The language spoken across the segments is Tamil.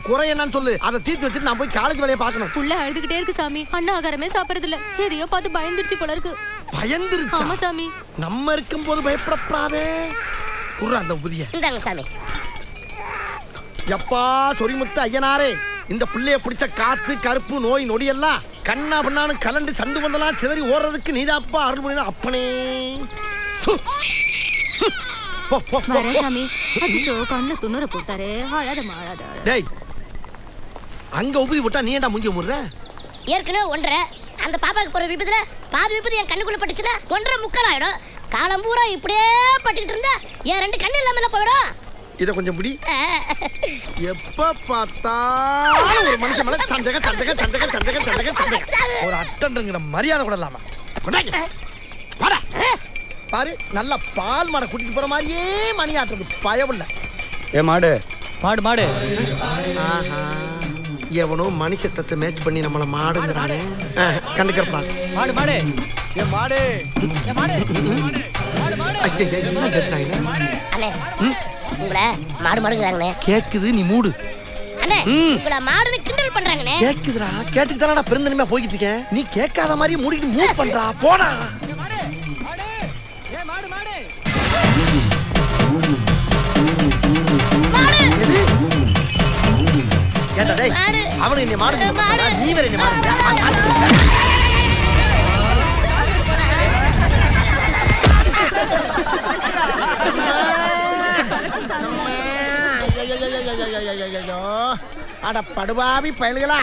குறை என்னன்னு சொல்லு, அதை தீர்த்து வச்சுட்டு நான் போய் காலேஜ் வேலையை பார்க்கணும். புள்ள அழுதுகிட்டே இருக்கு சாமி. அண்ணா ஆகாரமே சாப்பிடுறது இல்ல. எதையோ பார்த்து பயந்துருச்சு போல இருக்கு. பயந்துருச்சு? ஆமா சாமி. நம்ம இருக்கும் போது பயப்படப்படாதே. குர்ரா அந்த உதிய இந்தாங்க சாமி. எப்பா சொரிமுத்து ஐயனாரே, இந்த பிள்ளைய பிடிச்ச காத்து கருப்பு நோய் நொடி எல்லாம் கண்ணா பண்ணானு கலண்டு சந்து வந்தெல்லாம் சிதறி ஓடுறதுக்கு நீதாப்பா அருள் புரியணும் அப்பனே. கண்ணு துணுற போட்டாரு. டேய், அங்க உபதி போட்டா நீ ஏன்டா முஞ்சி முடுற? ஏற்கனவே ஒன்றரை அந்த பாப்பாக்கு போற விபத்துல பாதி விபத்து என் கண்ணுக்குள்ள பட்டுச்சுன்னா 1.25 ஆயிடும். காலம் பூரா இப்படியே பட்டுக்கிட்டு இருந்தா என் 2 கண்ணு இல்லாமல போயிடும். இத கொஞ்சம் பிடி. எப்ப பார்த்தாலும் ஒரு மனுஷன் மேல சந்தக சந்தக சந்தக சந்தக சந்தக சந்தக. ஒரு அட்டன்றங்கிற மரியாதை கூட இல்லாம வாடா. பாரு, நல்ல பால் மாடை கூட்டிட்டு போற மாதிரியே மணி ஆட்டுறது பயவில்லை. ஏ மாடு மாடு மாடு. எவனோ மணி சத்தத்தை மேட்ச் பண்ணி நம்மள மாடுங்கிறானே. கண்டுக்கிறப்பா மாடு மாடு. ஏ மாடு ஏ மாடு. அண்ணே, உங்களை மாடு மாடுங்கறாங்கண்ணே. கேக்குது, நீ மூடு. அண்ணே, உங்களை மாடுன்னு கிண்டல் பண்றாங்கண்ணே. கேக்குதுடா, கேட்டுட்டு தானடா பெருந்தனிமையா போய்கிட்டு இருக்கேன். நீ கேட்காத மாதிரி மூடிட்டு மூவ் பண்றா. போடா. ஏண்டா டேய், அவனை என்ன மாடு நீ வேற என்ன மாடு? அட படுபாவி பயல்களா,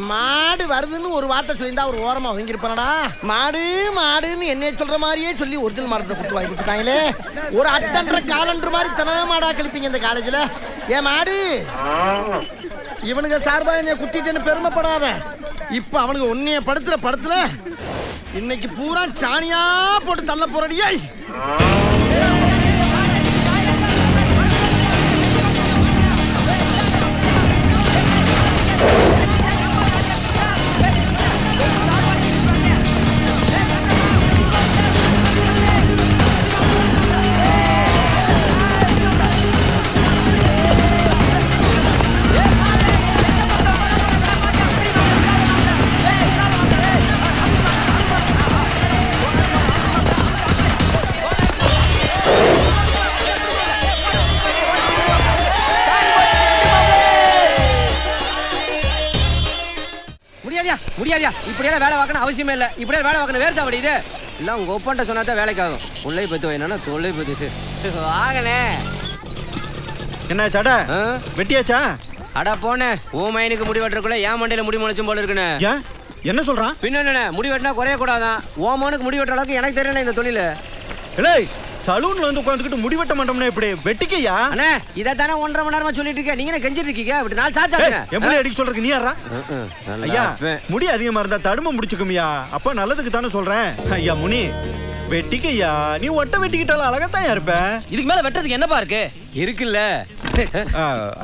மாடு வருதுன்னு ஒரு வார்த்தை சொல்லியிருந்தா ஒரு ஓரமா வாங்கியிருப்பானடா. மாடு மாடுன்னு என்னைய சொல்ற மாதிரியே சொல்லி ஒரிஜினல் மாடத்தை கொடுத்து வாங்கி கொடுத்துட்டாங்களே. ஒரு அட்டன்ற காலன்ற மாதிரி தன மாடா கழிப்பீங்க இந்த காலேஜில். ஏன் மாடு, இவனுங்க சார்பா என்னைய குத்திட்டேன்னு பெருமைப்படாத. இப்ப அவனுக்கு ஒன்னைய படுத்துற படத்துல இன்னைக்கு பூரா சாணியா போட்டு தள்ள போறடியே. முடியாதியா, இப்படியெல்லாம் வேலை பார்க்கணும் அவசியமே இல்லை. இப்படியே வேலை பார்க்கணும் வேறு சாப்பிடு. இது இல்லை உங்கள் ஒப்பன்ட்ட சொன்னா தான் வேலைக்காகும். உள்ளே பத்து என்னன்னா தொல்லை பத்து ஆகணே. என்ன சடை வெட்டியாச்சா? அடா போனேன், ஓ மைனுக்கு முடி வெட்டுறக்குள்ள ஏன் மண்டையில முடி முளைச்சும் போல இருக்குன்னு. என்ன சொல்றான்? பின்ன என்ன, முடி வெட்டினா குறைய கூடாதான். ஓ மனுக்கு முடி வெட்டுற அளவுக்கு எனக்கு தெரியல இந்த தொழில. இல்லை சலூன்ல வந்து உட்காந்துக்கிட்டு முடி வெட்ட மாட்டோம்னா இப்படி வெட்டிக்கையா? அண்ணே, இதை தானே 1.5 மணி நேரமா சொல்லிட்டு இருக்கேன். நீங்க கெஞ்சிட்டு இருக்கீங்க. அப்படி நாள் சாச்சாங்க எப்படி அடிக்க சொல்றதுக்கு நீ யாரா? ஐயா, முடி அதிகமா இருந்தா தடுமை முடிச்சுக்குமியா. அப்ப நல்லதுக்கு தானே சொல்றேன். ஐயா முனி வெட்டிக்கையா, நீ ஒட்ட வெட்டிக்கிட்டாலும் அழகத்தான் இருப்ப. இதுக்கு மேல வெட்டதுக்கு என்னப்பா இருக்கு? இருக்குல்ல.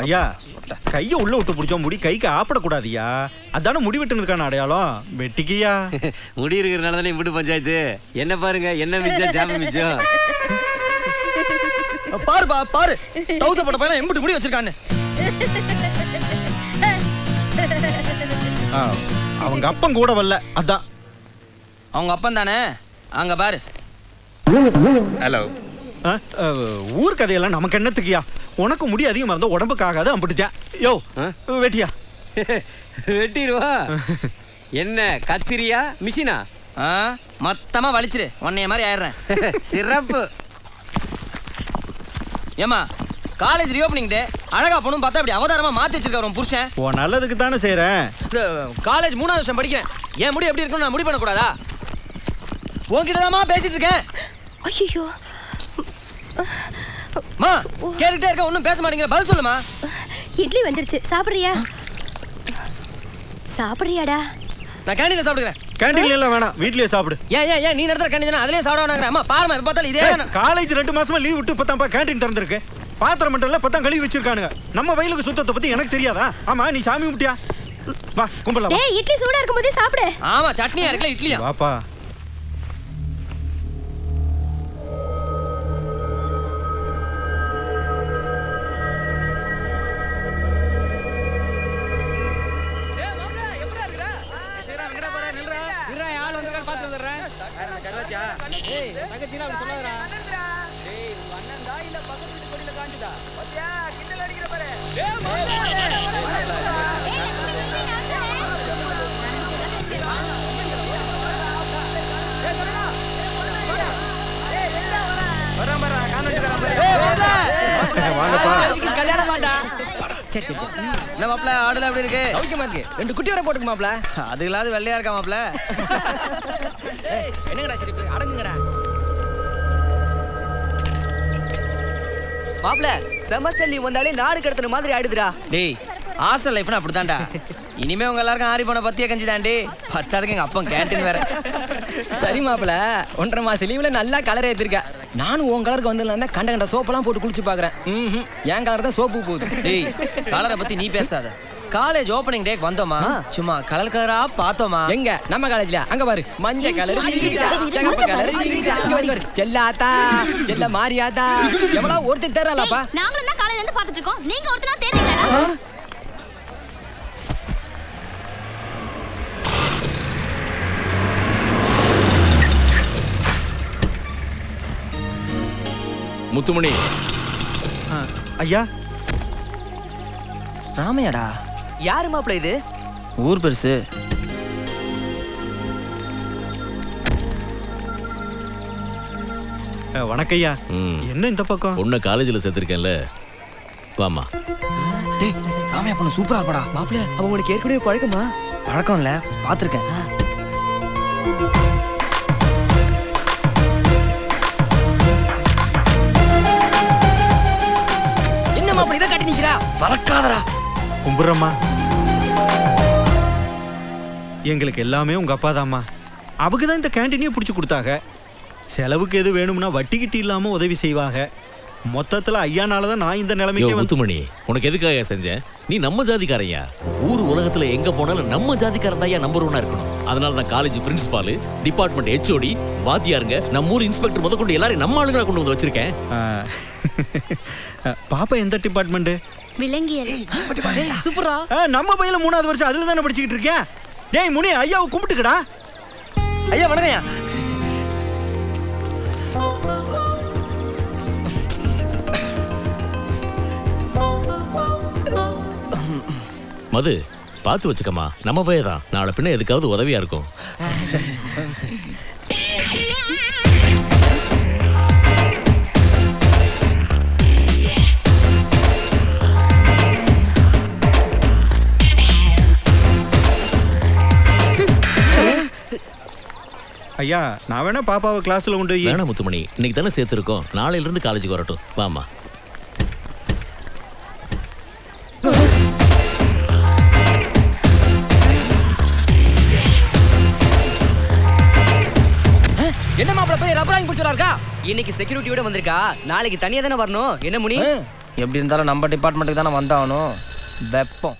ஐயா, கையை உள்ள விட்டு பிடிச்சோம், முடி கைக்கு ஆப்படக்கூடாதியா. அதான முடி வெட்டுனதுக்கான அடையாளம். வெட்டிக்கையா. முடி இருக்கிறனால தானே இப்படி பஞ்சாயத்து. என்ன பாருங்க, என்ன மிச்சம் சாமி மிச்சம். பாருப்பா பாரு, தௌத போட்ட பையன் எம்பிட்டு முடி வச்சிருக்கான்னு. அவங்க அப்பன் கூட வரல, அதான். அவங்க அப்பன் தானே, அங்க பாரு. ஹலோ. ஊர் கதையெல்லாம் நமக்கு என்னத்துக்கியா? உனக்கு முடி அதிகமா இருந்தா உடம்புக்கு ஆகாது. அம்பிட்டுத்தியா யோ வெட்டியா? வெட்டிடுவா. என்ன கத்திரியா மிஷினா? மொத்தமா வலிச்சிரு, உன்னைய மாதிரி ஆயிடுறேன். சிறப்பு. ஏமா காலேஜ் ரீஓப்பனிங் டே, அழகா பொண்ணும் பார்த்தா அப்படி அவதாரமா மாத்தி வச்சிருக்காரு உன் புருஷன். ஓ நல்லதுக்கு தானே செய்யறேன். காலேஜ் 3ஆவது வருஷம் படிக்கிறேன். ஏன் முடி எப்படி இருக்குன்னு நான் முடி பண்ண கூடாதா? உன்கிட்ட தான்மா பேசிட்டு இருக்கேன். ஐயோ மா, கேட்டுட்டே இருக்க, ஒன்னும் பேச மாட்டேங்கிற, பதில் சொல்லுமா. இட்லி வந்துருச்சு, சாப்பிடுறியா? சாப்பிடுறியாடா? நான் கேண்டீன்ல சாப்பிடுறேன். கேண்டீன்ல எல்லாம் வேணாம், வீட்லயே சாப்பிடு. ஏன் நீ நடத்துற கேண்டீன் அதுலயே சாப்பிடுவாங்க. அம்மா பாருமா எப்ப பார்த்தாலும் இதே தானே. காலேஜ் 2 மாசமா லீவ் விட்டு இப்பதான் கேண்டீன் திறந்திருக்கு. பாத்திரம் மட்டும் இல்ல இப்பதான் கழுவி வச்சிருக்கானுங்க. நம்ம வயலுக்கு சுத்தத்தை பத்தி எனக்கு தெரியாதா? ஆமா நீ சாமி கும்பிட்டியா? வா கும்பலாம். டேய் இட்லி சூடா இருக்கும்போதே சாப்பிடு. ஆமா சட்னியா இருக்குல இட்லியா. வாப்பா. கல்யாணம் மாட்டா. சரி என்ன மாப்ள ஆடுல எப்படி இருக்கு? ஓகே மாக்கு 2 குட்டி வர போட்டுக்கு மாப்ள. அதுகளாவது வெள்ளையா இருக்கா மாப்ள. என்னங்கடா சரி அடங்குங்கடா. மாப்ள செமஸ்டர் லீவ் வந்தாலே நாடு கடத்துற மாதிரி ஆயிடுதுடா. டேய் ஹாஸ்டல் லைஃப்னா அப்படிதான்டா. இனிமே உங்க எல்லாருக்கும் ஆரி போன பத்தியே கஞ்சி தாண்டி. பத்தாதுக்கு எங்க அப்பா கேண்டீன் வேற. சரி மாப்ள 1.5 மாசம் லீவ்ல நல்லா கலர் ஏத்திருக்க. நானும் உன் கலருக்கு வந்து கண்ட சோப்பெல்லாம் போட்டு குளிச்சு பாக்குறேன். என் கலர் தான் சோப்பு போகுது. டேய் கலரை பத்தி நீ பேசாத. காலேஜ் ஓபனிங் டேக்கு வந்தோமா சும்மா கலர் கலரா பார்த்தோமா. எங்க நம்ம காலேஜ்ல அங்க பாரு மஞ்சள் கலர் சிகப்பு கலர் செல்லாத்தா செல்ல மாரியாத்தா எவ்வளவு ஒருத்தர் தேறலப்பா. நாங்களும் தான் காலையில இருந்து பாத்துட்டு இருக்கோம். நீங்க ஒருத்தனா தேறீங்களா? முத்துமணி. ஐயா ராமையாடா. யாரு மாப்ள இது? ஊர் பெருசு. வணக்கையா. என்ன இந்த பக்கம்? உன்ன காலேஜ்ல சேர்த்திருக்கேன்ல, வாமா. டேய் ராமையா பொண்ணு சூப்பரா இருப்பாடா. மாப்ள அவ உங்களுக்கு ஏற்கனவே பழக்கமா? பழக்கம் இல்ல பாத்துருக்கேன். என்ன மாப்ள இத கட்டி நிக்கிறா? பறக்காதடா. கும்புறம்மா. எங்களுக்கு எல்லாமே உங்க அப்பா தாம்மா. அவங்க தான் இந்த கேண்டீனையும் பிடிச்சி கொடுத்தாங்க. செலவுக்கு எது வேணும்னா வட்டி கிட்டி இல்லாம உதவி செய்வாங்க. மொத்தத்துல ஐயானால தான் நான் இந்த நிலைமைக்கு வந்து. முத்துமணி உனக்கு எதுக்காக செஞ்சேன்? நீ நம்ம ஜாதிக்காரையா. ஊர் உலகத்துல எங்க போனாலும் நம்ம ஜாதிக்காரன் தான் நம்பர் 1 இருக்கணும். அதனால தான் காலேஜ் பிரின்சிபால், டிபார்ட்மெண்ட் HOD, வாத்தியாருங்க, நம்ம ஊர் இன்ஸ்பெக்டர் முதற்கொண்டு எல்லாரும் நம்ம ஆளுங்களா கொண்டு வந்து வச்சிருக்கேன். பாப்பா எந்த டிபார்ட்மெண்ட்? விலங்கியல். சூப்பரா. நம்ம பையில 3வது வருஷம் அதுல தானே படிச்சுக்கிட்டு இருக்கேன். டேய் முனி ஐயாவை கும்பிட்டுக்கடா. ஐயா வணக்கம்யா. மது பார்த்து வச்சுக்கம்மா, நம்ம பையன் தான். நாளை பின்ன எதுக்காவது உதவியா இருக்கும். ஐயா நான் வேணா பாப்பாவை கிளாஸ்ல கொண்டு போய். வேணா முத்துமணி, இன்னைக்கு தானே சேர்த்துருக்கோம். நாளையில இருந்து காலேஜுக்கு வரட்டும். வாமா. என்ன மாப்ள போய் ரப்பர் வாங்கி குடிச்சறா இருக்கா? இன்னைக்கு செக்யூரிட்டியோட வந்திருக்கா. நாளைக்கு தனியா தானே வரணும். என்ன முனி? எப்படி இருந்தாலும் நம்ம டிபார்ட்மெண்ட்டுக்கு தானே வந்தாகணும். வெப்பம்.